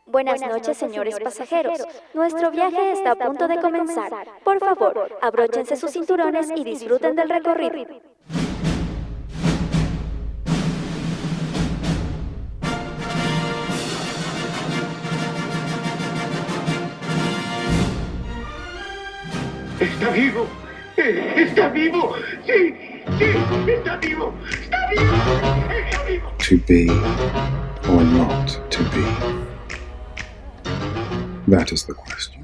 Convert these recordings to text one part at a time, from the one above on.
Buenas noches, señores pasajeros. Nuestro viaje está a punto de comenzar. Por favor, abróchense sus cinturones y disfruten del recorrido. ¡Está vivo! ¡Está vivo! ¡Sí! ¡Sí! ¡Está vivo! ¡Está vivo! ¡Está vivo! To be or not to be? That is the question.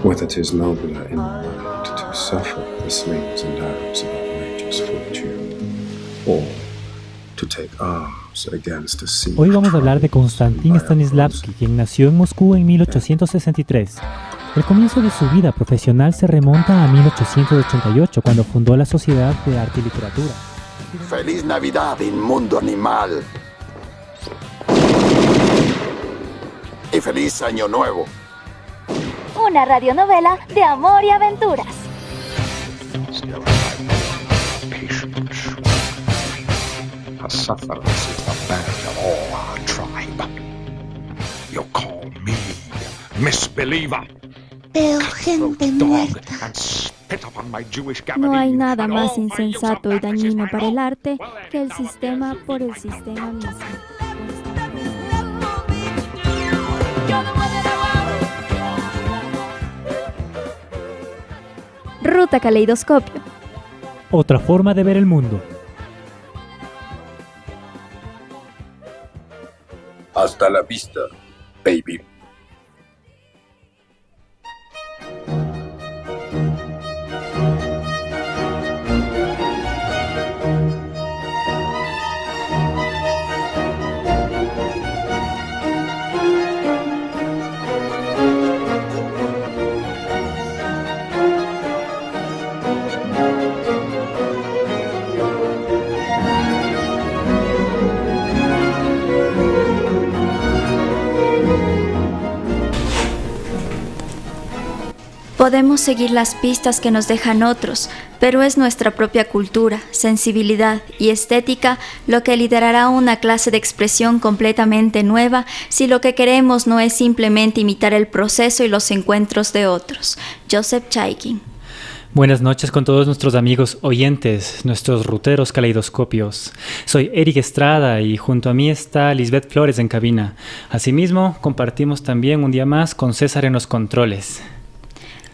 Whether 'tis nobler in the mind to suffer the slings and arrows of outrageous fortune, or to take arms against a sea. Hoy vamos a hablar de Konstantin Stanislavski, quien nació en Moscú en 1863. El comienzo de su vida profesional se remonta a 1888, cuando fundó la Sociedad de Arte y Literatura. ¡Feliz Navidad, inmundo animal! ¡Y feliz Año Nuevo! Una radionovela de amor y aventuras. Her sufferance is the bane of all our tribe. You call me misbeliever. Veo gente muerta. No hay nada más insensato y dañino para el arte que el sistema por el sistema mismo. Ruta Caleidoscopio. Otra forma de ver el mundo. Hasta la vista, baby. Podemos seguir las pistas que nos dejan otros, pero es nuestra propia cultura, sensibilidad y estética lo que liderará una clase de expresión completamente nueva si lo que queremos no es simplemente imitar el proceso y los encuentros de otros. Joseph Chaikin. Buenas noches con todos nuestros amigos oyentes, nuestros ruteros caleidoscopios. Soy Eric Estrada y junto a mí está Lisbeth Flores en cabina. Asimismo, compartimos también un día más con César en los controles.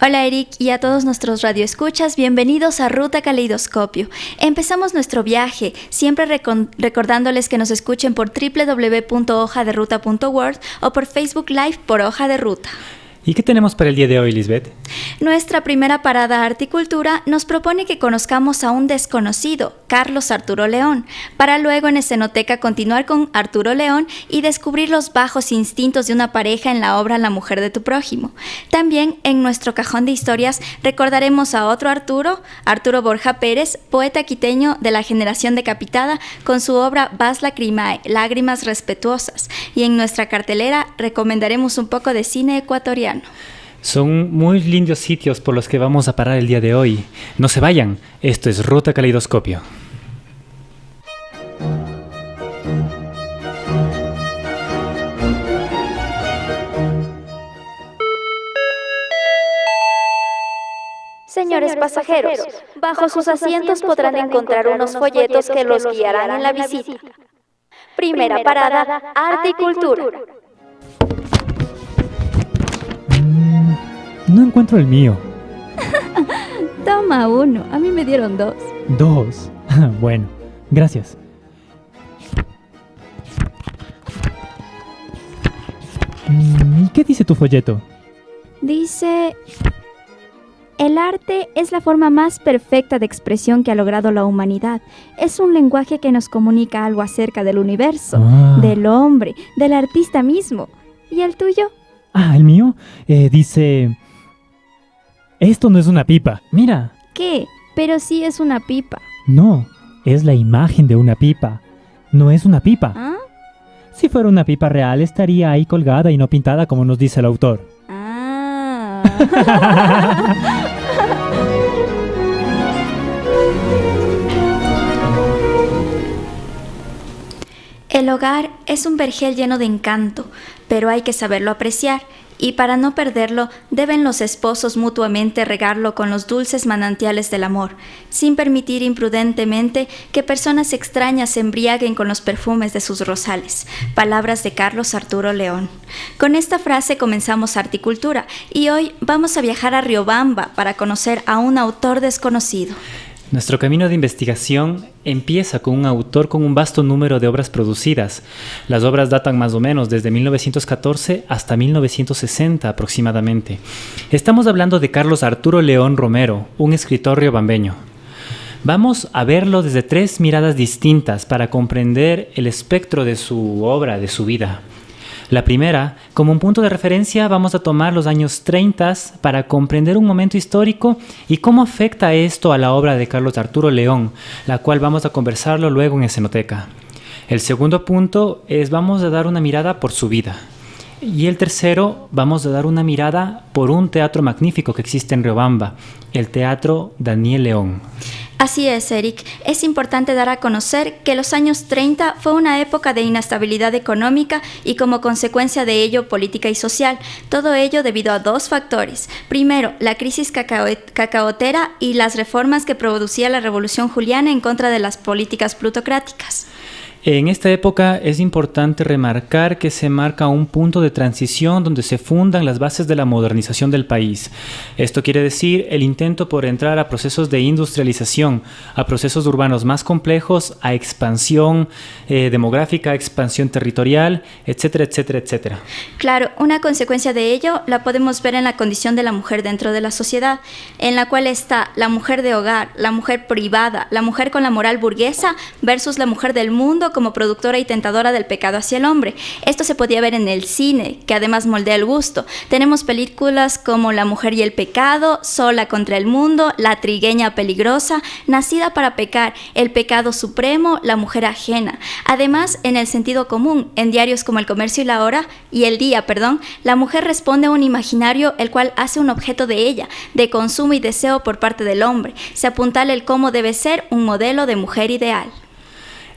Hola Eric y a todos nuestros radioescuchas, bienvenidos a Ruta Caleidoscopio. Empezamos nuestro viaje, siempre recordándoles que nos escuchen por www.hojaderuta.world o por Facebook Live por Hoja de Ruta. ¿Y qué tenemos para el día de hoy, Lisbeth? Nuestra primera parada Arte y Cultura nos propone que conozcamos a un desconocido, Carlos Arturo León, para luego en Escenoteca continuar con Arturo León y descubrir los bajos instintos de una pareja en la obra La mujer de tu prójimo. También en nuestro cajón de historias recordaremos a otro Arturo Borja Pérez, poeta quiteño de la generación decapitada, con su obra Vas Lacrimae, Lágrimas Respetuosas. Y en nuestra cartelera recomendaremos un poco de cine ecuatoriano. Son muy lindos sitios por los que vamos a parar el día de hoy. No se vayan, esto es Ruta Caleidoscopio. Señores pasajeros, bajo sus asientos podrán encontrar unos folletos que los guiarán en la visita. Primera parada, Arte y Cultura. No encuentro el mío. Toma uno, a mí me dieron 2. 2. Bueno, gracias. ¿Y qué dice tu folleto? Dice: el arte es la forma más perfecta de expresión que ha logrado la humanidad. Es un lenguaje que nos comunica algo acerca del universo, del hombre, del artista mismo. ¿Y el tuyo? El mío dice: esto no es una pipa, mira. ¿Qué? Pero sí es una pipa. No, es la imagen de una pipa. No es una pipa. ¿Ah? Si fuera una pipa real, estaría ahí colgada y no pintada como nos dice el autor. El hogar es un vergel lleno de encanto, pero hay que saberlo apreciar, y para no perderlo deben los esposos mutuamente regarlo con los dulces manantiales del amor, sin permitir imprudentemente que personas extrañas se embriaguen con los perfumes de sus rosales. Palabras de Carlos Arturo León. Con esta frase comenzamos Articultura, y hoy vamos a viajar a Riobamba para conocer a un autor desconocido. Nuestro camino de investigación empieza con un autor con un vasto número de obras producidas. Las obras datan más o menos desde 1914 hasta 1960 aproximadamente. Estamos hablando de Carlos Arturo León Romero, un escritor riobambeño. Vamos a verlo desde 3 miradas distintas para comprender el espectro de su obra, de su vida. La primera, como un punto de referencia, vamos a tomar los años 30 para comprender un momento histórico y cómo afecta esto a la obra de Carlos Arturo León, la cual vamos a conversarlo luego en Escenoteca. El segundo punto es vamos a dar una mirada por su vida. Y el tercero, vamos a dar una mirada por un teatro magnífico que existe en Riobamba, el Teatro Daniel León. Así es, Eric. Es importante dar a conocer que los años 30 fue una época de inestabilidad económica y como consecuencia de ello política y social. Todo ello debido a 2 factores. Primero, la crisis cacaotera y las reformas que producía la Revolución Juliana en contra de las políticas plutocráticas. En esta época es importante remarcar que se marca un punto de transición donde se fundan las bases de la modernización del país. Esto quiere decir el intento por entrar a procesos de industrialización, a procesos urbanos más complejos, a expansión demográfica, expansión territorial, etcétera, etcétera, etcétera. Claro, una consecuencia de ello la podemos ver en la condición de la mujer dentro de la sociedad, en la cual está la mujer de hogar, la mujer privada, la mujer con la moral burguesa versus la mujer del mundo como productora y tentadora del pecado hacia el hombre. Esto se podía ver en el cine, que además moldea el gusto. Tenemos películas como La mujer y el pecado, Sola contra el mundo, La trigueña peligrosa, Nacida para pecar, El pecado supremo, La mujer ajena. Además, en el sentido común, en diarios como El Comercio y El Día, la mujer responde a un imaginario el cual hace un objeto de ella, de consumo y deseo por parte del hombre. Se apuntala el cómo debe ser un modelo de mujer ideal.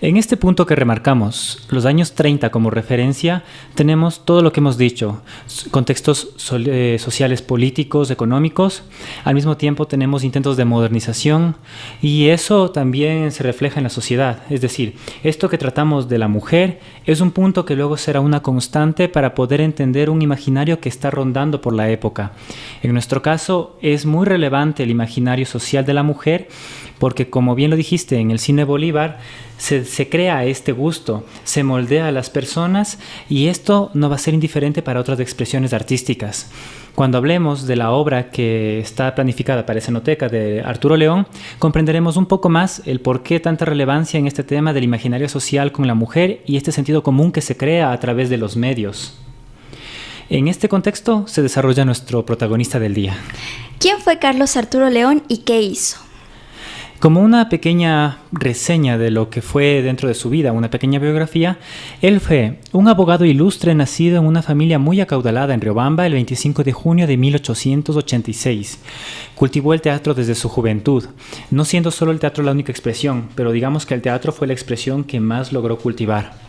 En este punto que remarcamos, los años 30 como referencia, tenemos todo lo que hemos dicho, contextos sociales, políticos, económicos. Al mismo tiempo tenemos intentos de modernización y eso también se refleja en la sociedad. Es decir, esto que tratamos de la mujer es un punto que luego será una constante para poder entender un imaginario que está rondando por la época. En nuestro caso es muy relevante el imaginario social de la mujer porque, como bien lo dijiste, en el cine Bolívar se crea este gusto, se moldea a las personas y esto no va a ser indiferente para otras expresiones artísticas. Cuando hablemos de la obra que está planificada para Escenoteca de Arturo León, comprenderemos un poco más el por qué tanta relevancia en este tema del imaginario social con la mujer y este sentido común que se crea a través de los medios. En este contexto se desarrolla nuestro protagonista del día. ¿Quién fue Carlos Arturo León y qué hizo? Como una pequeña reseña de lo que fue dentro de su vida, una pequeña biografía, él fue un abogado ilustre nacido en una familia muy acaudalada en Riobamba el 25 de junio de 1886. Cultivó el teatro desde su juventud, no siendo solo el teatro la única expresión, pero digamos que el teatro fue la expresión que más logró cultivar.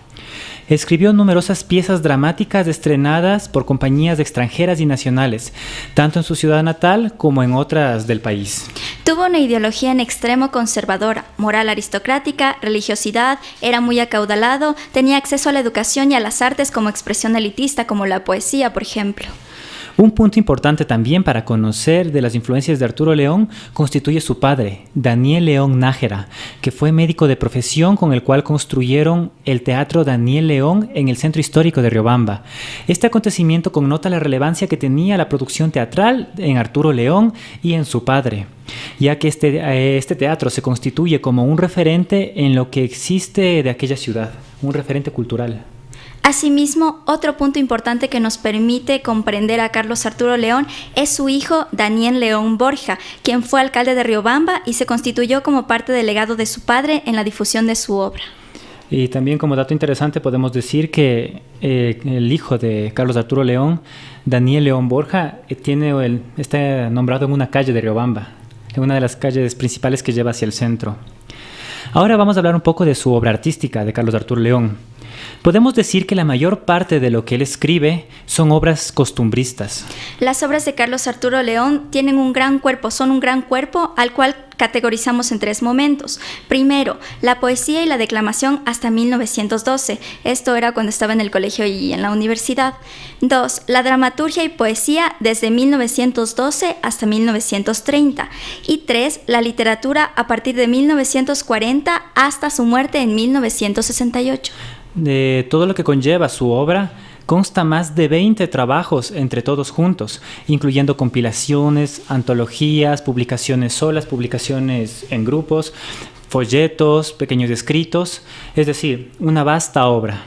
Escribió numerosas piezas dramáticas estrenadas por compañías extranjeras y nacionales, tanto en su ciudad natal como en otras del país. Tuvo una ideología en extremo conservadora, moral aristocrática, religiosidad, era muy acaudalado, tenía acceso a la educación y a las artes como expresión elitista, como la poesía, por ejemplo. Un punto importante también para conocer de las influencias de Arturo León constituye su padre, Daniel León Nájera, que fue médico de profesión con el cual construyeron el Teatro Daniel León en el centro histórico de Riobamba. Este acontecimiento connota la relevancia que tenía la producción teatral en Arturo León y en su padre, ya que este teatro se constituye como un referente en lo que existe de aquella ciudad, un referente cultural. Asimismo, otro punto importante que nos permite comprender a Carlos Arturo León es su hijo Daniel León Borja, quien fue alcalde de Riobamba y se constituyó como parte del legado de su padre en la difusión de su obra. Y también como dato interesante podemos decir que el hijo de Carlos Arturo León, Daniel León Borja, está nombrado en una calle de Riobamba, en una de las calles principales que lleva hacia el centro. Ahora vamos a hablar un poco de su obra artística de Carlos Arturo León. Podemos decir que la mayor parte de lo que él escribe son obras costumbristas. Las obras de Carlos Arturo León tienen un gran cuerpo, son un gran cuerpo al cual categorizamos en 3 momentos. Primero, la poesía y la declamación hasta 1912. Esto era cuando estaba en el colegio y en la universidad. 2, la dramaturgia y poesía desde 1912 hasta 1930. Y 3, la literatura a partir de 1940 hasta su muerte en 1968. De todo lo que conlleva su obra, consta más de 20 trabajos entre todos juntos, incluyendo compilaciones, antologías, publicaciones solas, publicaciones en grupos, folletos, pequeños escritos, es decir, una vasta obra.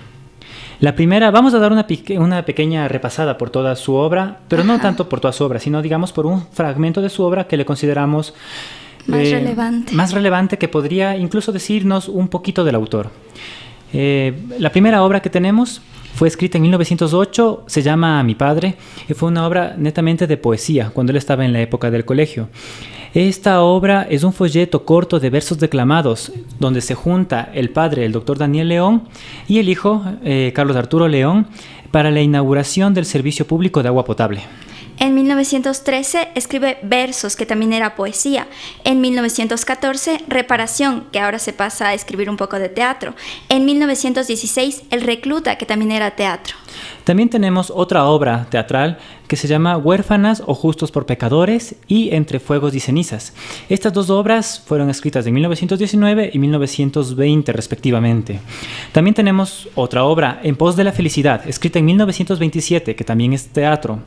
La primera, vamos a dar una pequeña repasada por toda su obra, pero no tanto por toda su obra, sino digamos por un fragmento de su obra que le consideramos más relevante, que podría incluso decirnos un poquito del autor. La primera obra que tenemos fue escrita en 1908, se llama Mi padre, y fue una obra netamente de poesía, cuando él estaba en la época del colegio. Esta obra es un folleto corto de versos declamados, donde se junta el padre, el doctor Daniel León, y el hijo, Carlos Arturo León, para la inauguración del servicio público de agua potable. En 1913 escribe Versos, que también era poesía. En 1914, Reparación, que ahora se pasa a escribir un poco de teatro. En 1916, El recluta, que también era teatro. También tenemos otra obra teatral que se llama Huérfanas o Justos por Pecadores y Entre Fuegos y Cenizas. Estas 2 obras fueron escritas en 1919 y 1920 respectivamente. También tenemos otra obra, En pos de la felicidad, escrita en 1927, que también es teatro.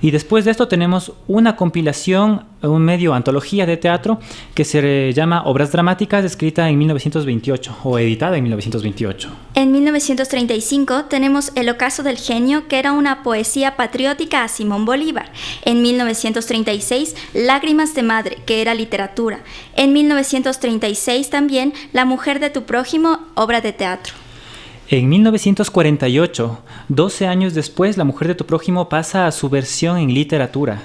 Y después de esto tenemos una compilación, un medio antología de teatro que se llama Obras Dramáticas, escrita en 1928 o editada en 1928. En 1935 tenemos El ocaso del genio, que era una poesía patriótica a Simón Bolívar. En 1936, Lágrimas de madre, que era literatura. En 1936 también La mujer de tu prójimo, obra de teatro. En 1948, 12 años después, La mujer de tu prójimo pasa a su versión en literatura.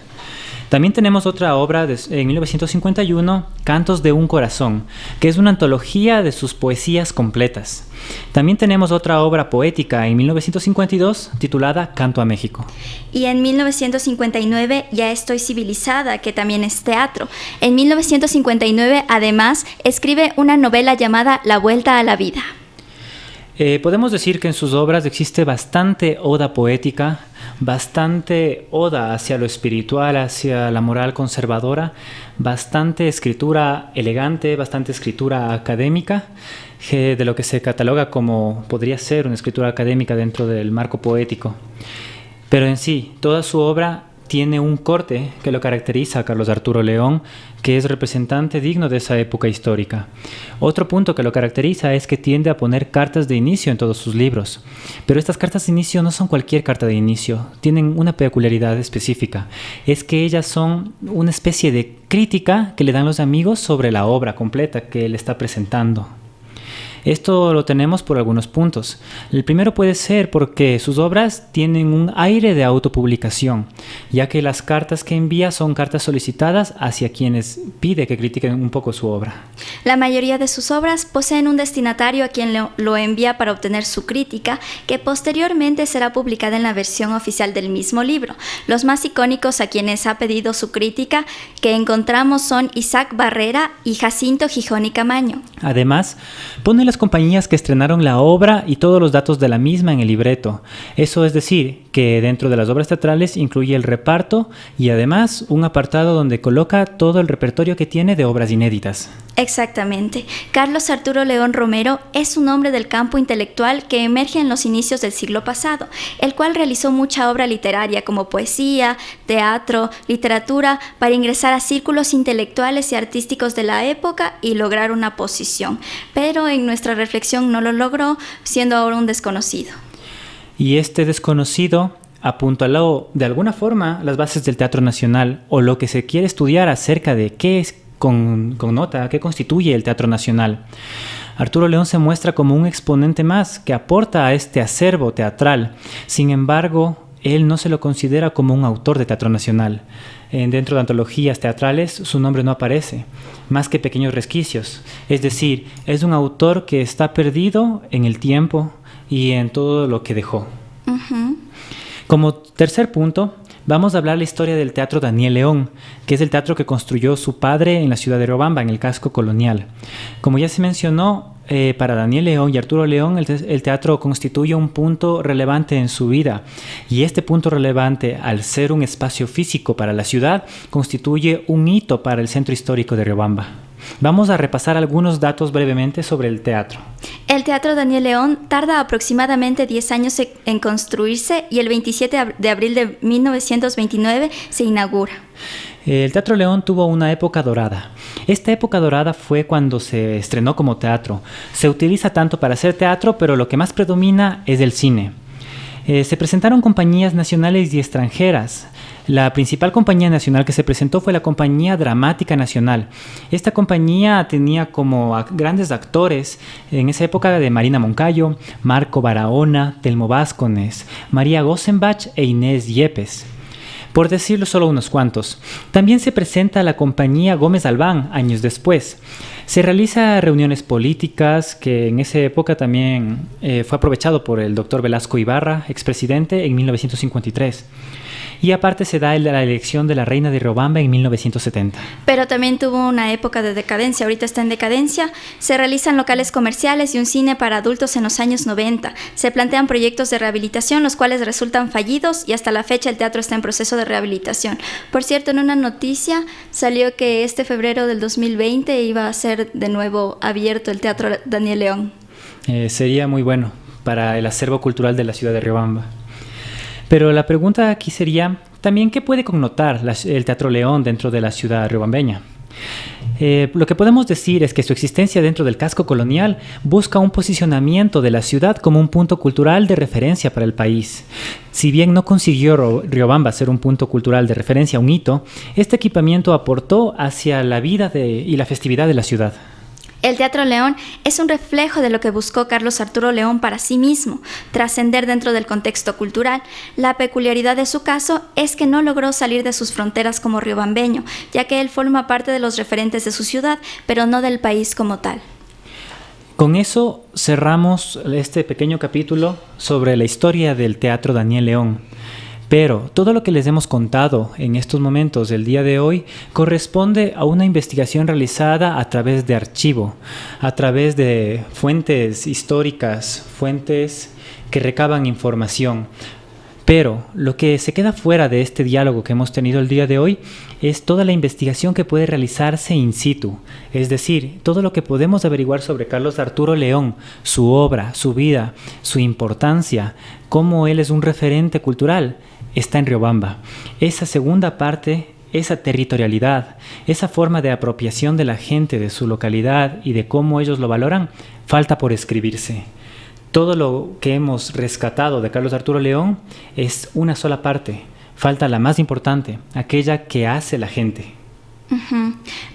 También tenemos otra obra en 1951, Cantos de un corazón, que es una antología de sus poesías completas. También tenemos otra obra poética en 1952 titulada Canto a México. Y en 1959, Ya estoy civilizada, que también es teatro. En 1959, además, escribe una novela llamada La vuelta a la vida. Podemos decir que en sus obras existe bastante oda poética, bastante oda hacia lo espiritual, hacia la moral conservadora, bastante escritura elegante, bastante escritura académica, de lo que se cataloga como podría ser una escritura académica dentro del marco poético. Pero en sí, toda su obra tiene un corte que lo caracteriza a Carlos Arturo León, que es representante digno de esa época histórica. Otro punto que lo caracteriza es que tiende a poner cartas de inicio en todos sus libros. Pero estas cartas de inicio no son cualquier carta de inicio, tienen una peculiaridad específica. Es que ellas son una especie de crítica que le dan los amigos sobre la obra completa que él está presentando. Esto lo tenemos por algunos puntos. El primero puede ser porque sus obras tienen un aire de autopublicación, ya que las cartas que envía son cartas solicitadas hacia quienes pide que critiquen un poco su obra. La mayoría de sus obras poseen un destinatario a quien lo envía para obtener su crítica, que posteriormente será publicada en la versión oficial del mismo libro. Los más icónicos a quienes ha pedido su crítica que encontramos son Isaac Barrera y Jacinto Gijón y Camaño. Además, pone las compañías que estrenaron la obra y todos los datos de la misma en el libreto. Eso es decir, que dentro de las obras teatrales incluye el reparto y además un apartado donde coloca todo el repertorio que tiene de obras inéditas. Exactamente. Carlos Arturo León Romero es un hombre del campo intelectual que emerge en los inicios del siglo pasado, el cual realizó mucha obra literaria como poesía, teatro, literatura, para ingresar a círculos intelectuales y artísticos de la época y lograr una posición. Pero en nuestra reflexión no lo logró, siendo ahora un desconocido. Y este desconocido apuntaló de alguna forma las bases del Teatro Nacional o lo que se quiere estudiar acerca de qué es qué constituye el Teatro Nacional. Arturo León se muestra como un exponente más que aporta a este acervo teatral. Sin embargo, él no se lo considera como un autor de Teatro Nacional. Dentro de antologías teatrales su nombre no aparece, más que pequeños resquicios. Es decir, es un autor que está perdido en el tiempo, y en todo lo que dejó. Como tercer punto, vamos a hablar la historia del Teatro Daniel León, que es el teatro que construyó su padre en la ciudad de Riobamba, en el casco colonial. Como ya se mencionó, para Daniel León y Arturo León, el teatro constituye un punto relevante en su vida. Y este punto relevante, al ser un espacio físico para la ciudad, constituye un hito para el centro histórico de Riobamba. Vamos a repasar algunos datos brevemente sobre el teatro. El Teatro Daniel León tarda aproximadamente 10 años en construirse y el 27 de abril de 1929 se inaugura. El Teatro León tuvo una época dorada. Esta época dorada fue cuando se estrenó como teatro. Se utiliza tanto para hacer teatro, pero lo que más predomina es el cine. Se presentaron compañías nacionales y extranjeras. La principal compañía nacional que se presentó fue la Compañía Dramática Nacional. Esta compañía tenía como grandes actores en esa época de Marina Moncayo, Marco Barahona, Telmo Vázquez, María Gosenbach e Inés Yepes, por decirlo solo unos cuantos. También se presenta la Compañía Gómez Albán años después. Se realizan reuniones políticas, que en esa época también fue aprovechado por el doctor Velasco Ibarra, expresidente, en 1953. Y aparte se da la elección de la reina de Riobamba en 1970. Pero también tuvo una época de decadencia, ahorita está en decadencia. Se realizan locales comerciales y un cine para adultos en los años 90. Se plantean proyectos de rehabilitación, los cuales resultan fallidos y hasta la fecha el teatro está en proceso de rehabilitación. Por cierto, en una noticia salió que este febrero del 2020 iba a ser de nuevo abierto el Teatro Daniel León. Sería muy bueno para el acervo cultural de la ciudad de Riobamba. Pero la pregunta aquí sería, también, ¿qué puede connotar el Teatro León dentro de la ciudad riobambeña? Lo que podemos decir es que su existencia dentro del casco colonial busca un posicionamiento de la ciudad como un punto cultural de referencia para el país. Si bien no consiguió Riobamba ser un punto cultural de referencia, un hito, este equipamiento aportó hacia la vida y la festividad de la ciudad. El Teatro León es un reflejo de lo que buscó Carlos Arturo León para sí mismo, trascender dentro del contexto cultural. La peculiaridad de su caso es que no logró salir de sus fronteras como riobambeño, ya que él forma parte de los referentes de su ciudad, pero no del país como tal. Con eso cerramos este pequeño capítulo sobre la historia del Teatro Daniel León. Pero todo lo que les hemos contado en estos momentos del día de hoy corresponde a una investigación realizada a través de archivo, a través de fuentes históricas, fuentes que recaban información. Pero lo que se queda fuera de este diálogo que hemos tenido el día de hoy es toda la investigación que puede realizarse in situ, es decir, todo lo que podemos averiguar sobre Carlos Arturo León, su obra, su vida, su importancia, cómo él es un referente cultural, está en Riobamba. Esa segunda parte, esa territorialidad, esa forma de apropiación de la gente de su localidad y de cómo ellos lo valoran, falta por escribirse. Todo lo que hemos rescatado de Carlos Arturo León es una sola parte. Falta la más importante, aquella que hace la gente.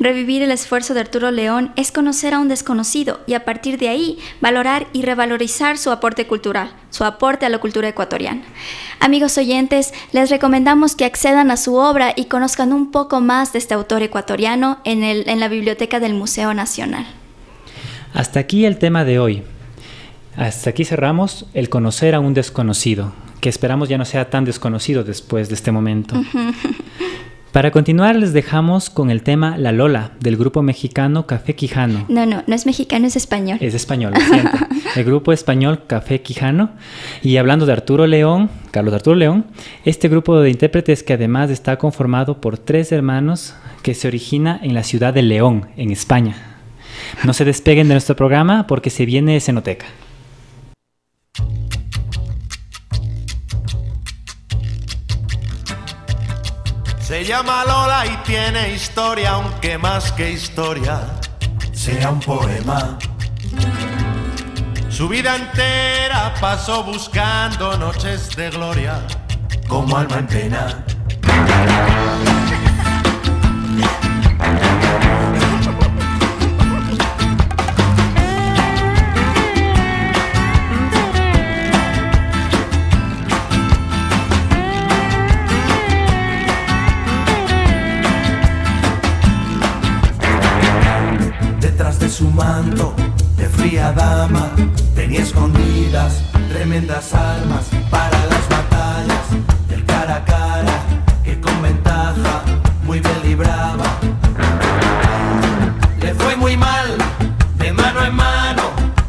Revivir el esfuerzo de Arturo León es conocer a un desconocido y a partir de ahí valorar y revalorizar su aporte cultural, su aporte a la cultura ecuatoriana. Amigos oyentes, les recomendamos que accedan a su obra y conozcan un poco más de este autor ecuatoriano en la biblioteca del Museo Nacional. Hasta aquí el tema de hoy. Hasta aquí cerramos el conocer a un desconocido, que esperamos ya no sea tan desconocido después de este momento. Para continuar les dejamos con el tema La Lola, del grupo mexicano Café Quijano. No es mexicano, es español. Es español, lo siento. El grupo español Café Quijano. Y hablando de Arturo León, Carlos Arturo León, este grupo de intérpretes que además está conformado por 3 hermanos que se origina en la ciudad de León, en España. No se despeguen de nuestro programa porque se viene Escenoteca. Se llama Lola y tiene historia, aunque más que historia sea un poema. Su vida entera pasó buscando noches de gloria, como alma en pena. Detrás de su manto de fría dama tenía escondidas tremendas armas para las batallas del cara a cara, que con ventaja muy bien libraba. Le fue muy mal, de mano en mano,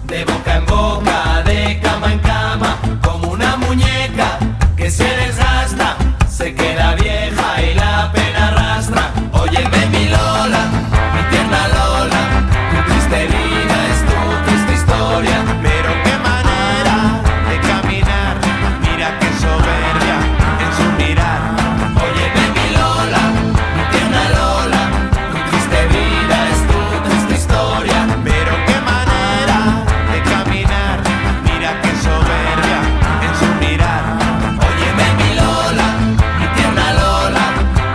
de boca en boca, de cama en cama, como una muñeca que se desgasta, se queda vieja y la pena arrastra. Óyeme mi Lola, mi tierna Lola, tu triste vida es tu triste historia. Pero qué manera de caminar, mira qué soberbia en su mirar. Óyeme mi Lola, mi tierna Lola, tu triste vida es tu triste historia. Pero qué manera de caminar, mira qué soberbia en su mirar. Óyeme mi Lola, mi tierna Lola,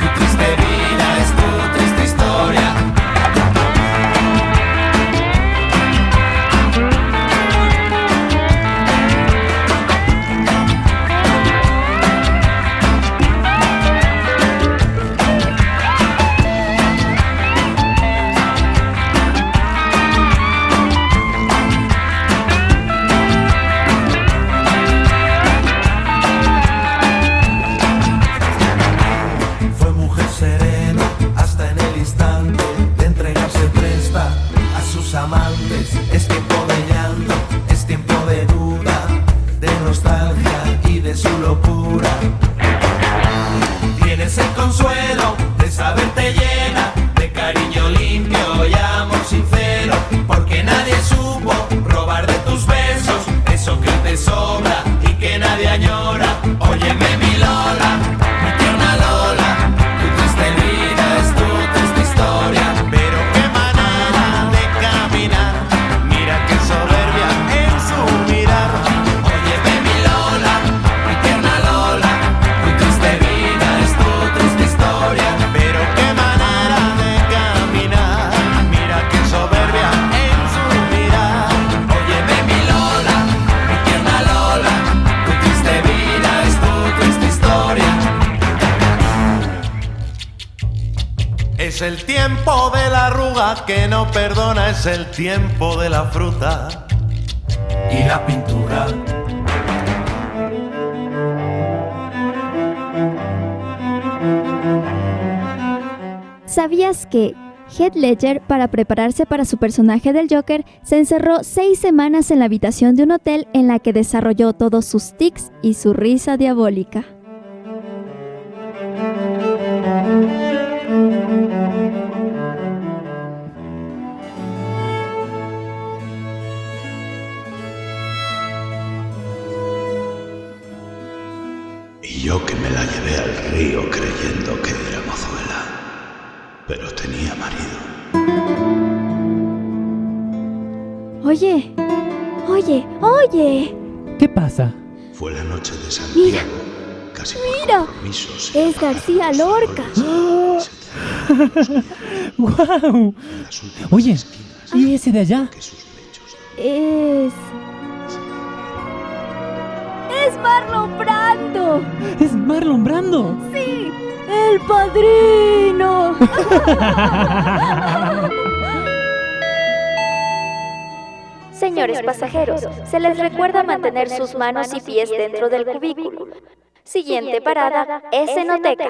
tu triste vida es tu triste historia. Fue mujer serena hasta en el instante de entregarse presta a sus amantes. Es tiempo de llanto, es tiempo de duda, de nostalgia y de su locura. Tienes el consuelo de saberte llena de cariño limpio y amor sincero, porque nadie supo robar de tus besos eso que te sobra y que nadie añora. Óyeme mi Lola, mi tierna Lola, tu triste vida es tu triste historia. Pero qué manera de caminar, mira qué soberbia en su mirar. Óyeme mi Lola, mi tierna Lola, tu triste vida es tu triste historia. Pero qué manera de caminar, mira qué soberbia en su mirar. Óyeme mi Lola, mi tierna Lola, tu triste vida es tu triste historia. Es el tiempo de la arruga que no perdona, es el tiempo de la fruta y la pintura. ¿Sabías que Heath Ledger, para prepararse para su personaje del Joker, se encerró 6 semanas en la habitación de un hotel en la que desarrolló todos sus tics y su risa diabólica? Y yo que me la llevé al río creyendo que era mozuela, pero tenía marido. Oye, oye, oye. ¿Qué pasa? Fue la noche de Santiago, casi por Mira, compromisos. es García Lorca. ¡Guau! Oye, ¿y ese de allá? Es Marlon Brando. ¡Es Marlon Brando! ¡Sí! ¡El padrino! Señores pasajeros, se les recuerda mantener sus manos y pies dentro del cubículo. Siguiente parada, Escenoteca.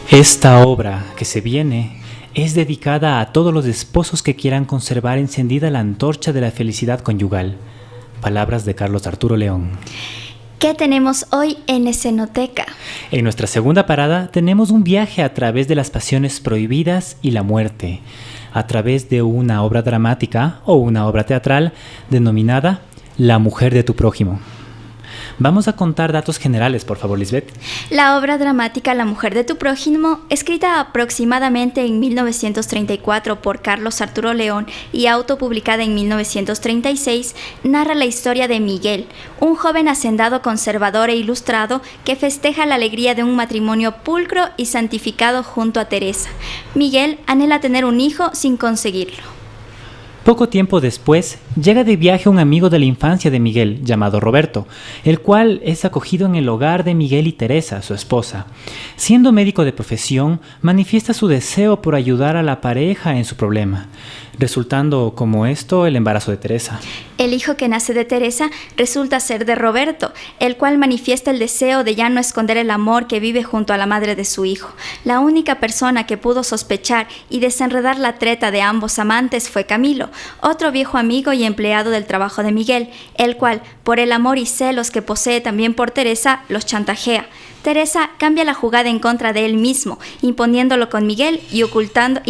Esta obra que se viene es dedicada a todos los esposos que quieran conservar encendida la antorcha de la felicidad conyugal. Palabras de Carlos Arturo León. ¿Qué tenemos hoy en Escenoteca? En nuestra segunda parada tenemos un viaje a través de las pasiones prohibidas y la muerte, a través de una obra dramática o una obra teatral denominada La mujer de tu prójimo. Vamos a contar datos generales, por favor, Lisbeth. La obra dramática La mujer de tu prójimo, escrita aproximadamente en 1934 por Carlos Arturo León y autopublicada en 1936, narra la historia de Miguel, un joven hacendado conservador e ilustrado que festeja la alegría de un matrimonio pulcro y santificado junto a Teresa. Miguel anhela tener un hijo sin conseguirlo. Poco tiempo después, llega de viaje un amigo de la infancia de Miguel, llamado Roberto, el cual es acogido en el hogar de Miguel y Teresa, su esposa. Siendo médico de profesión, manifiesta su deseo por ayudar a la pareja en su problema, resultando como esto el embarazo de Teresa. El hijo que nace de Teresa resulta ser de Roberto, el cual manifiesta el deseo de ya no esconder el amor que vive junto a la madre de su hijo. La única persona que pudo sospechar y desenredar la treta de ambos amantes fue Camilo, otro viejo amigo y empleado del trabajo de Miguel, el cual, por el amor y celos que posee también por Teresa, los chantajea. Teresa cambia la jugada en contra de él mismo, indisponiéndolo con Miguel y ocultando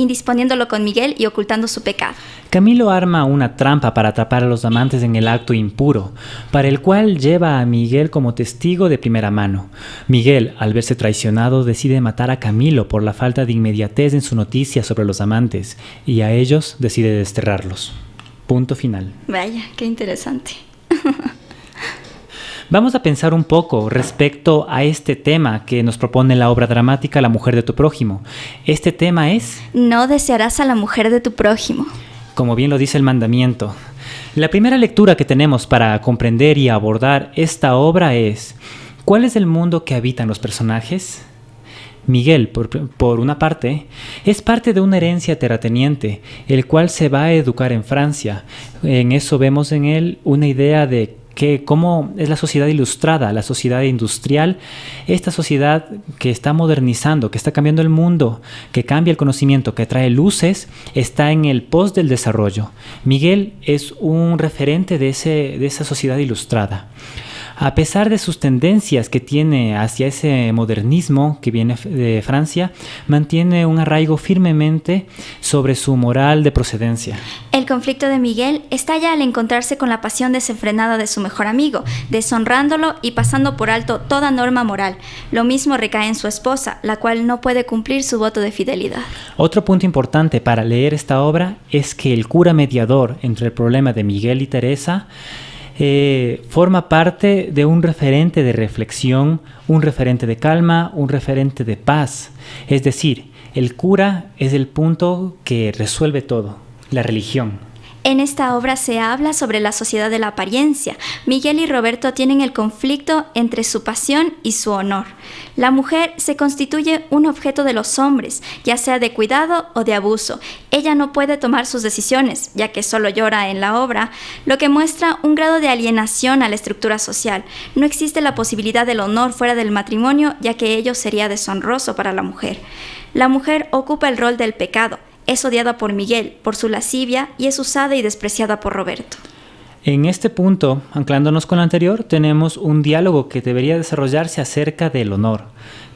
su pecado. Camilo arma una trampa para atrapar a los amantes en el acto impuro, para el cual lleva a Miguel como testigo de primera mano. Miguel, al verse traicionado, decide matar a Camilo por la falta de inmediatez en su noticia sobre los amantes, y a ellos decide desterrarlos. Punto final. Vaya, qué interesante. Vamos a pensar un poco respecto a este tema que nos propone la obra dramática La mujer de tu prójimo. Este tema es... No desearás a la mujer de tu prójimo. Como bien lo dice el mandamiento. La primera lectura que tenemos para comprender y abordar esta obra es: ¿cuál es el mundo que habitan los personajes? Miguel, por una parte, es parte de una herencia terrateniente, el cual se va a educar en Francia. En eso vemos en él una idea de cómo es la sociedad ilustrada, la sociedad industrial, esta sociedad que está modernizando, que está cambiando el mundo, que cambia el conocimiento, que trae luces, está en el post del desarrollo. Miguel es un referente de esa sociedad ilustrada. A pesar de sus tendencias que tiene hacia ese modernismo que viene de Francia, mantiene un arraigo firmemente sobre su moral de procedencia. El conflicto de Miguel estalla al encontrarse con la pasión desenfrenada de su mejor amigo, deshonrándolo y pasando por alto toda norma moral. Lo mismo recae en su esposa, la cual no puede cumplir su voto de fidelidad. Otro punto importante para leer esta obra es que el cura mediador entre el problema de Miguel y Teresa forma parte de un referente de reflexión, un referente de calma, un referente de paz. Es decir, el cura es el punto que resuelve todo, la religión. En esta obra se habla sobre la sociedad de la apariencia. Miguel y Roberto tienen el conflicto entre su pasión y su honor. La mujer se constituye un objeto de los hombres, ya sea de cuidado o de abuso. Ella no puede tomar sus decisiones, ya que solo llora en la obra, lo que muestra un grado de alienación a la estructura social. No existe la posibilidad del honor fuera del matrimonio, ya que ello sería deshonroso para la mujer. La mujer ocupa el rol del pecado. Es odiada por Miguel, por su lascivia, y es usada y despreciada por Roberto. En este punto, anclándonos con lo anterior, tenemos un diálogo que debería desarrollarse acerca del honor.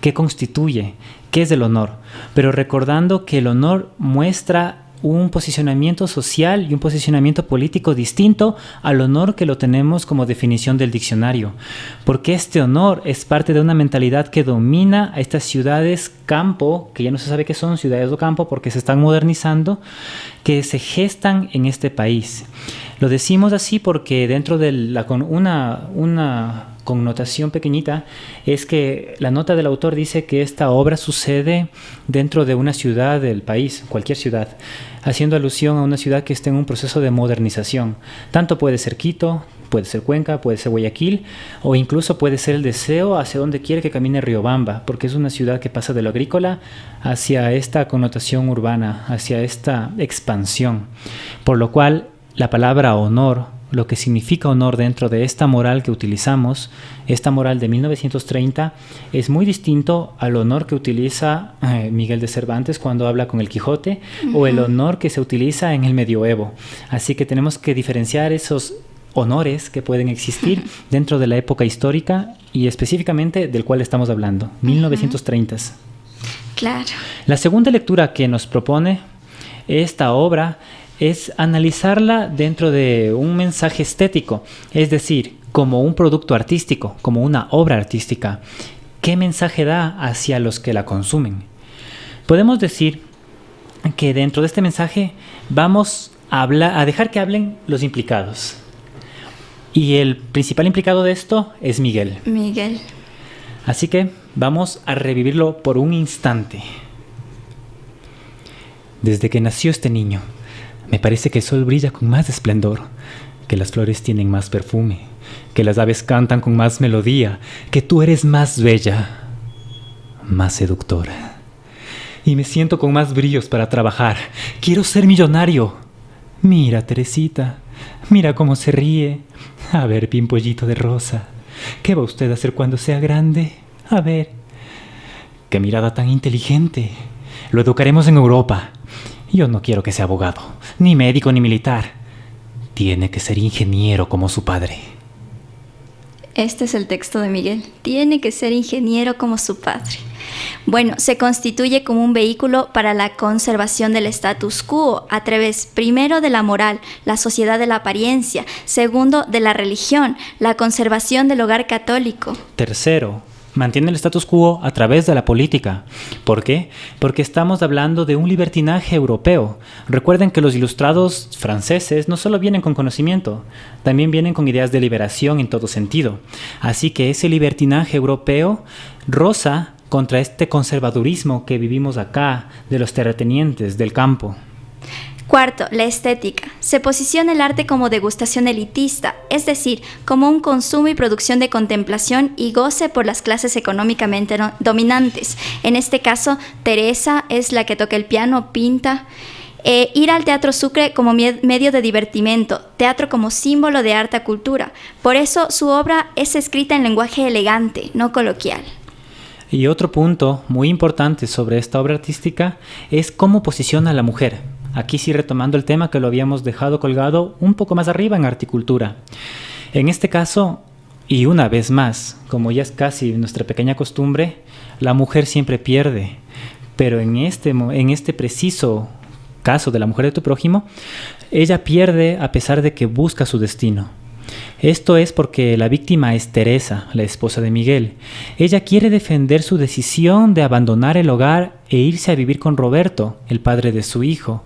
¿Qué constituye? ¿Qué es el honor? Pero recordando que el honor muestra un posicionamiento social y un posicionamiento político distinto al honor que lo tenemos como definición del diccionario, porque este honor es parte de una mentalidad que domina a estas ciudades campo, que ya no se sabe qué son ciudades o campo porque se están modernizando, que se gestan en este país. Lo decimos así porque dentro de una connotación pequeñita es que la nota del autor dice que esta obra sucede dentro de una ciudad del país, cualquier ciudad, haciendo alusión a una ciudad que está en un proceso de modernización. Tanto puede ser Quito, puede ser Cuenca, puede ser Guayaquil, o incluso puede ser el deseo hacia donde quiere que camine Riobamba, porque es una ciudad que pasa de lo agrícola hacia esta connotación urbana, hacia esta expansión. Por lo cual, la palabra honor, lo que significa honor dentro de esta moral que utilizamos, esta moral de 1930, es muy distinto al honor que utiliza Miguel de Cervantes cuando habla con el Quijote, o el honor que se utiliza en el medioevo. Así que tenemos que diferenciar esos honores que pueden existir dentro de la época histórica y específicamente del cual estamos hablando, 1930s. Claro. La segunda lectura que nos propone esta obra es analizarla dentro de un mensaje estético, es decir, como un producto artístico, como una obra artística. ¿Qué mensaje da hacia los que la consumen? Podemos decir que dentro de este mensaje vamos a dejar que hablen los implicados. Y el principal implicado de esto es Miguel. Miguel. Así que vamos a revivirlo por un instante. Desde que nació este niño, Me parece que el sol brilla con más esplendor, que las flores tienen más perfume, que las aves cantan con más melodía, que tú eres más bella, más seductora. Y me siento con más brillos para trabajar. Quiero ser millonario. Mira, Teresita, mira cómo se ríe. A ver, Pimpollito de rosa, ¿qué va usted a hacer cuando sea grande? A ver. ¡Qué mirada tan inteligente! Lo educaremos en Europa. Yo no quiero que sea abogado, ni médico, ni militar. Tiene que ser ingeniero como su padre. Este es el texto de Miguel. Tiene que ser ingeniero como su padre. Bueno, se constituye como un vehículo para la conservación del status quo a través, primero, de la moral, la sociedad de la apariencia; segundo, de la religión, la conservación del hogar católico; tercero, mantiene el status quo a través de la política. ¿Por qué? Porque estamos hablando de un libertinaje europeo. Recuerden que los ilustrados franceses no solo vienen con conocimiento, también vienen con ideas de liberación en todo sentido. Así que ese libertinaje europeo roza contra este conservadurismo que vivimos acá, de los terratenientes del campo. Cuarto, la estética. Se posiciona el arte como degustación elitista, es decir, como un consumo y producción de contemplación y goce por las clases económicamente dominantes. En este caso, Teresa es la que toca el piano, pinta. Ir al Teatro Sucre como medio de divertimento, teatro como símbolo de alta cultura. Por eso su obra es escrita en lenguaje elegante, no coloquial. Y otro punto muy importante sobre esta obra artística es cómo posiciona a la mujer. Aquí sí, retomando el tema que lo habíamos dejado colgado un poco más arriba en Articultura. En este caso, y una vez más, como ya es casi nuestra pequeña costumbre, la mujer siempre pierde. Pero en este preciso caso de la mujer de tu prójimo, ella pierde a pesar de que busca su destino. Esto es porque la víctima es Teresa, la esposa de Miguel. Ella quiere defender su decisión de abandonar el hogar e irse a vivir con Roberto, el padre de su hijo.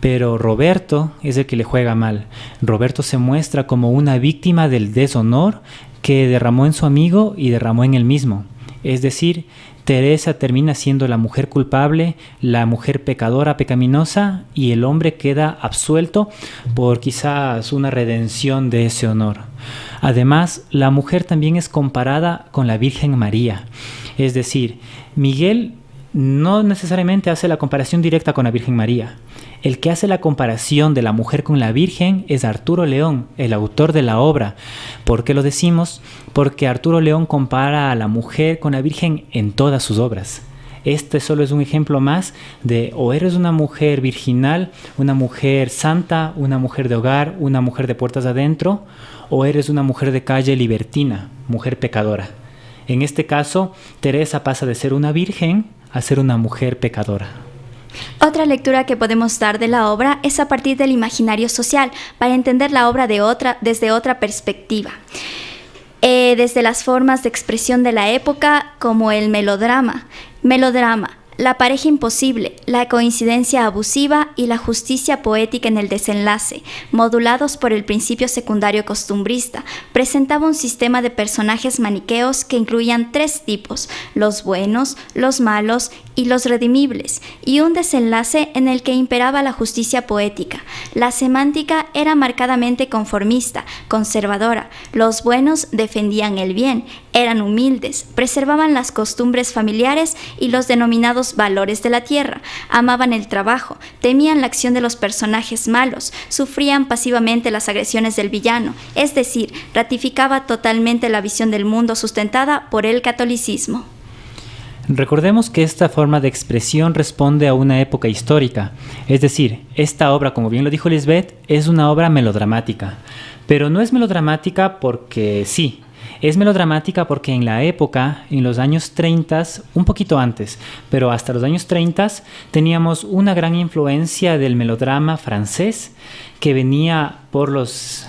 Pero Roberto es el que le juega mal. Roberto se muestra como una víctima del deshonor que derramó en su amigo y derramó en él mismo. Es decir, Teresa termina siendo la mujer culpable, la mujer pecadora, pecaminosa, y el hombre queda absuelto por quizás una redención de ese honor. Además, la mujer también es comparada con la Virgen María. Es decir, Miguel no necesariamente hace la comparación directa con la Virgen María. El que hace la comparación de la mujer con la Virgen es Arturo León, el autor de la obra. ¿Por qué lo decimos? Porque Arturo León compara a la mujer con la Virgen en todas sus obras. Este solo es un ejemplo más de o eres una mujer virginal, una mujer santa, una mujer de hogar, una mujer de puertas adentro, o eres una mujer de calle libertina, mujer pecadora. En este caso, Teresa pasa de ser una virgen a ser una mujer pecadora. Otra lectura que podemos dar de la obra es a partir del imaginario social, para entender la obra desde otra perspectiva. Desde las formas de expresión de la época, como el melodrama. La pareja imposible, la coincidencia abusiva y la justicia poética en el desenlace, modulados por el principio secundario costumbrista, presentaba un sistema de personajes maniqueos que incluían 3 tipos: los buenos, los malos y los redimibles, y un desenlace en el que imperaba la justicia poética. La semántica era marcadamente conformista, conservadora. Los buenos defendían el bien, eran humildes, preservaban las costumbres familiares y los denominados valores de la tierra, amaban el trabajo, temían la acción de los personajes malos, sufrían pasivamente las agresiones del villano, es decir, ratificaba totalmente la visión del mundo sustentada por el catolicismo. Recordemos que esta forma de expresión responde a una época histórica, es decir, esta obra, como bien lo dijo Lisbeth, es una obra melodramática, pero no es melodramática porque sí. Es melodramática porque en la época, en los años 30, un poquito antes, pero hasta los años 30, teníamos una gran influencia del melodrama francés que venía por los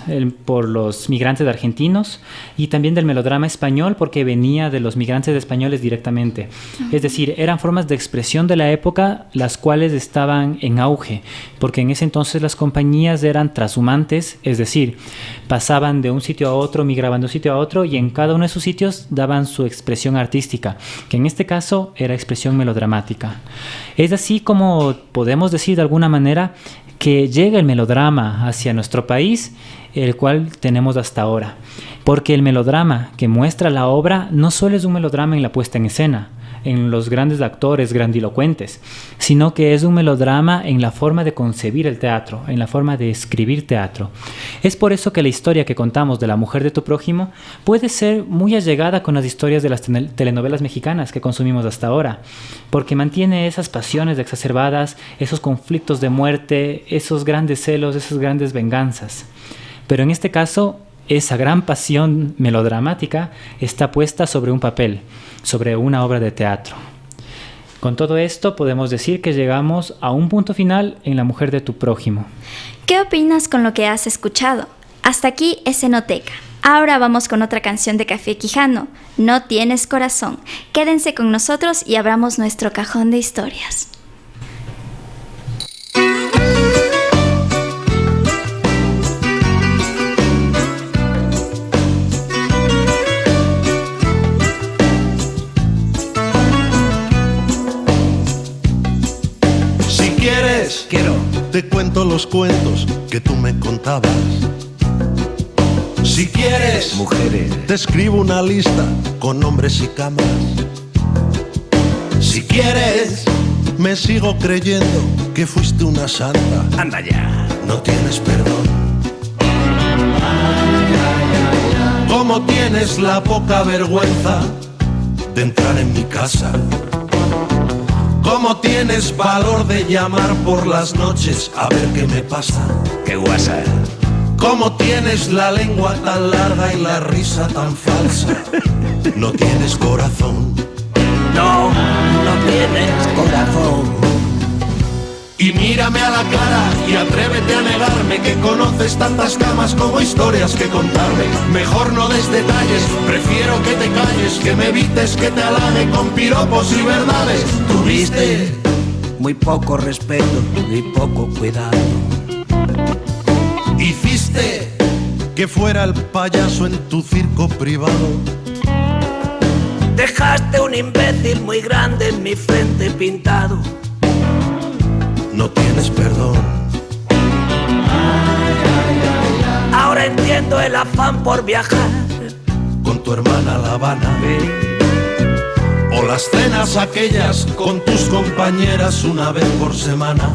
migrantes argentinos, y también del melodrama español porque venía de los migrantes españoles directamente. Es decir, eran formas de expresión de la época las cuales estaban en auge, porque en ese entonces las compañías eran trashumantes, es decir, pasaban de un sitio a otro, migraban de un sitio a otro, y en cada uno de sus sitios daban su expresión artística, que en este caso era expresión melodramática. Es así como podemos decir de alguna manera que llegue el melodrama hacia nuestro país, el cual tenemos hasta ahora. Porque el melodrama que muestra la obra no solo es un melodrama en la puesta en escena, en los grandes actores grandilocuentes, sino que es un melodrama en la forma de concebir el teatro, en la forma de escribir teatro. Es por eso que la historia que contamos de la mujer de tu prójimo puede ser muy allegada con las historias de las telenovelas mexicanas que consumimos hasta ahora, porque mantiene esas pasiones exacerbadas, esos conflictos de muerte, esos grandes celos, esas grandes venganzas. Pero en este caso, esa gran pasión melodramática está puesta sobre un papel, sobre una obra de teatro. Con todo esto podemos decir que llegamos a un punto final en La mujer de tu prójimo. ¿Qué opinas con lo que has escuchado? Hasta aquí Escenoteca. Ahora vamos con otra canción de Café Quijano, No tienes corazón. Quédense con nosotros y abramos nuestro cajón de historias. Te cuento los cuentos que tú me contabas. Si quieres, mujeres, te escribo una lista con nombres y camas. Si quieres, me sigo creyendo que fuiste una santa. Anda ya, no tienes perdón. ¿Cómo tienes la poca vergüenza de entrar en mi casa? ¿Cómo tienes valor de llamar por las noches a ver qué me pasa? ¡Qué guasa! ¿Cómo tienes la lengua tan larga y la risa tan falsa? No tienes corazón. No, no tienes corazón. Y mírame a la cara y atrévete a negarme que conoces tantas camas como historias que contarme. Mejor no des detalles, prefiero que te calles, que me evites que te halague con piropos y verdades. Tuviste muy poco respeto y poco cuidado. Hiciste que fuera el payaso en tu circo privado. Dejaste un imbécil muy grande en mi frente pintado. No tienes perdón. Ahora entiendo el afán por viajar con tu hermana a La Habana. O las cenas aquellas con tus compañeras una vez por semana.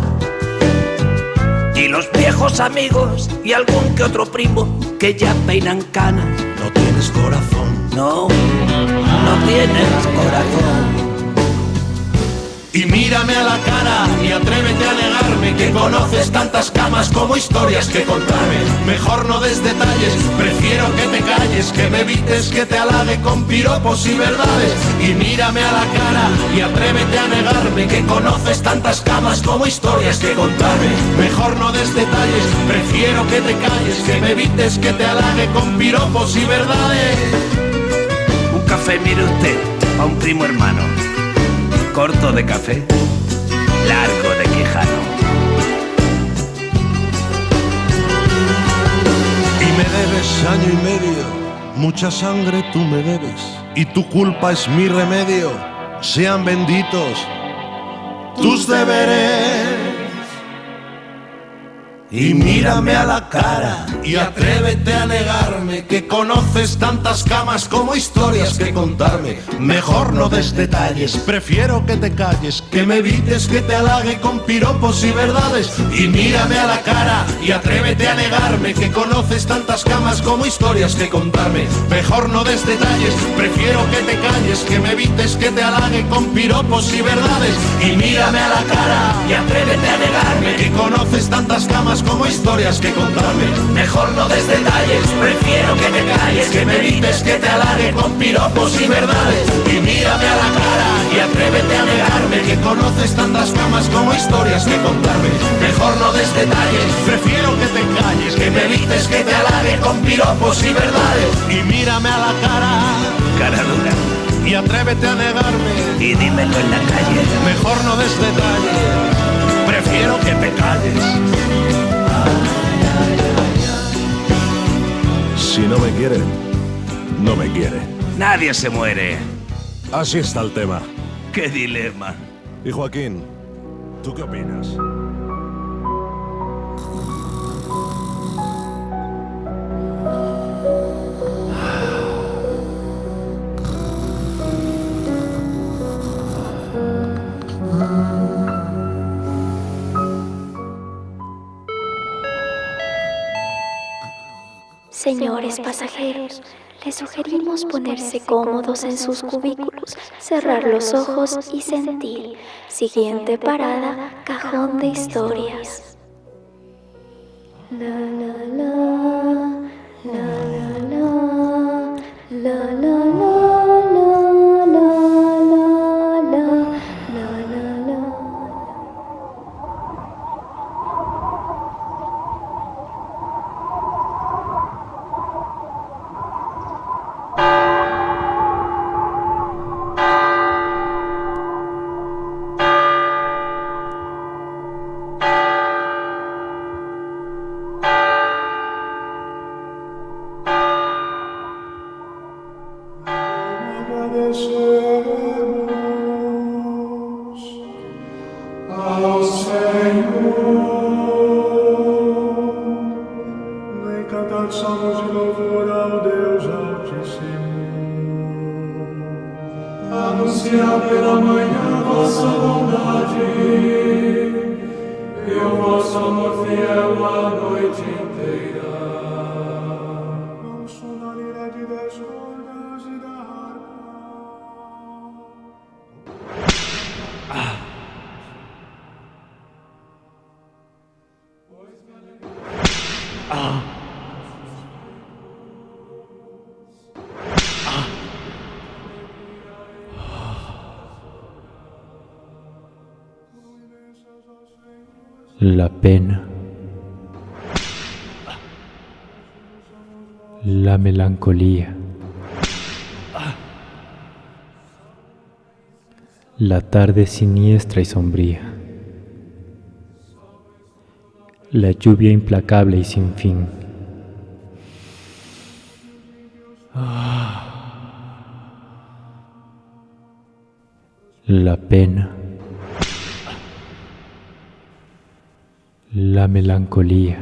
Y los viejos amigos y algún que otro primo que ya peinan canas. No tienes corazón. No, no tienes corazón. Y mírame a la cara y atrévete a negarme que conoces tantas camas como historias que contarme. Mejor no des detalles, prefiero que te calles, que me evites que te halague con piropos y verdades. Y mírame a la cara y atrévete a negarme que conoces tantas camas como historias que contarme. Mejor no des detalles, prefiero que te calles, que me evites que te halague con piropos y verdades. Un café, mire usted, a un primo hermano. Corto de café, largo de quijano. Y me debes año y medio, mucha sangre tú me debes. Y tu culpa es mi remedio, sean benditos tus deberes. Y mírame a la cara y atrévete a negarme que conoces tantas camas como historias que contarme. Mejor no des detalles, prefiero que te calles, que me evites que te halague con piropos y verdades. Y mírame a la cara y atrévete a negarme que conoces tantas camas como historias que contarme. Mejor no des detalles, prefiero que te calles, que me evites que te halague con piropos y verdades. Y mírame a la cara y atrévete a negarme que conoces tantas camas como historias que contarme. Mejor no des detalles, prefiero que te calles, que me evites que te halague con piropos y verdades. Y mírame a la cara y atrévete a negarme que conoces tantas camas como historias que contarme. Mejor no des detalles, prefiero que te calles, que me evites que te halague con piropos y verdades. Y mírame a la cara, cara dura, y atrévete a negarme y dímelo en la calle. Mejor no des detalles, prefiero que te calles. Si no me quiere, no me quiere. Nadie se muere. Así está el tema. ¡Qué dilema! Y Joaquín, ¿tú qué opinas? Señores pasajeros, les sugerimos ponerse cómodos en sus cubículos, cerrar los ojos y sentir. Siguiente parada, cajón de historias. La la la, la la la, la la la. Anunciar pela manhã vossa bondade e o vosso amor fiel a noite inteira. Com sonoridade das cordas e da La pena, la melancolía, la tarde siniestra y sombría, la lluvia implacable y sin fin. La pena, la melancolía,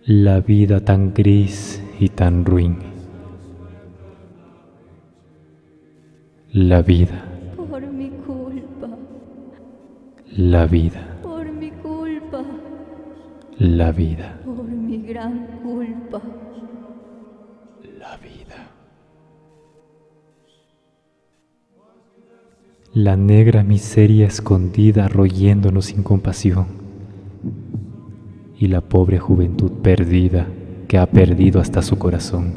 la vida tan gris y tan ruin, la vida, Por mi culpa, la vida, por mi culpa, la vida, por mi gran culpa. la vida. La negra miseria escondida royéndonos sin compasión, y la pobre juventud perdida que ha perdido hasta su corazón.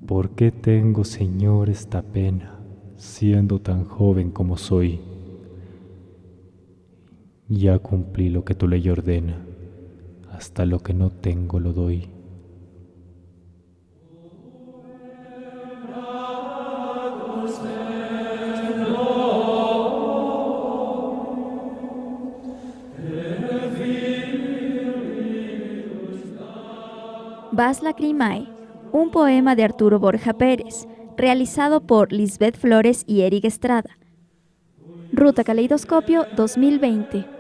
¿Por qué tengo, Señor, esta pena, siendo tan joven como soy? Ya cumplí lo que tu ley ordena, hasta lo que no tengo lo doy. Vas Lacrimae, un poema de Arturo Borja Pérez, realizado por Lisbeth Flores y Eric Estrada. Ruta Caleidoscopio 2020.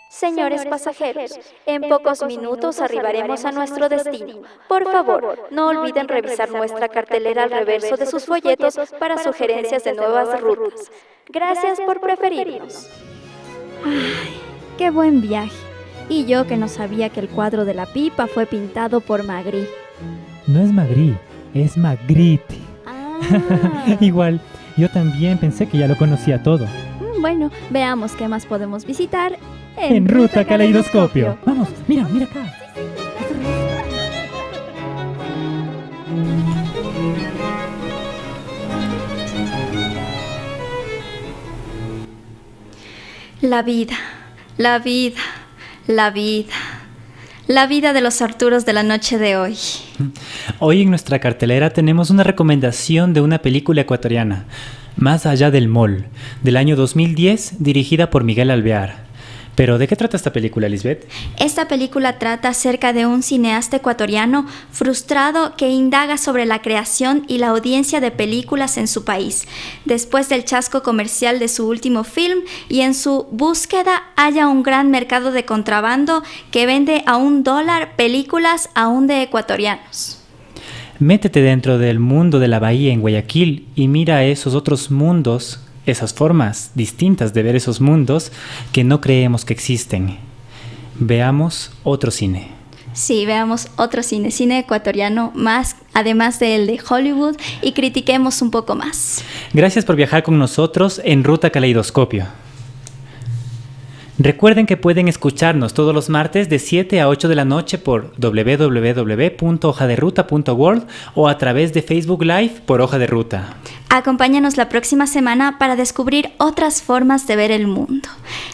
Señores pasajeros, en pocos minutos arribaremos a nuestro destino. Por favor, no olviden revisar nuestra cartelera al reverso de sus folletos para sugerencias de nuevas rutas. Gracias por preferirnos. Ay, qué buen viaje. Y yo que no sabía que el cuadro de la pipa fue pintado por Magritte. No es Magritte, es Magritte. Igual, yo también pensé que ya lo conocía todo. Bueno, veamos qué más podemos visitar En Ruta Caleidoscopio. Vamos, mira, mira acá. La vida, la vida, la vida. La vida de los Arturos de la noche de hoy. Hoy en nuestra cartelera tenemos una recomendación de una película ecuatoriana, Más allá del Mall, del año 2010, dirigida por Miguel Alvear. ¿Pero de qué trata esta película, Lisbeth? Esta película trata acerca de un cineasta ecuatoriano frustrado que indaga sobre la creación y la audiencia de películas en su país, después del chasco comercial de su último film, y en su búsqueda halla un gran mercado de contrabando que vende a $1 películas aún de ecuatorianos. Métete dentro del mundo de la bahía en Guayaquil y mira esos otros mundos, esas formas distintas de ver esos mundos que no creemos que existen. Veamos otro cine. Sí, veamos otro cine ecuatoriano más, además del de Hollywood, y critiquemos un poco más. Gracias por viajar con nosotros en Ruta Caleidoscopio. Recuerden que pueden escucharnos todos los martes de 7 a 8 de la noche por www.hojaderuta.world o a través de Facebook Live por Hoja de Ruta. Acompáñanos la próxima semana para descubrir otras formas de ver el mundo.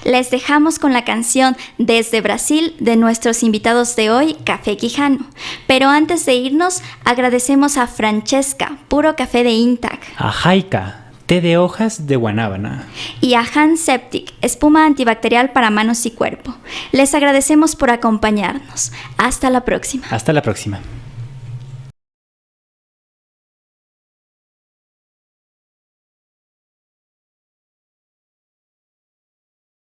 Les dejamos con la canción Desde Brasil de nuestros invitados de hoy, Café Quijano. Pero antes de irnos, agradecemos a Francesca, puro café de Intac. A Jaika, té de hojas de guanábana. Y a Hand Septic, espuma antibacterial para manos y cuerpo. Les agradecemos por acompañarnos. Hasta la próxima. Hasta la próxima.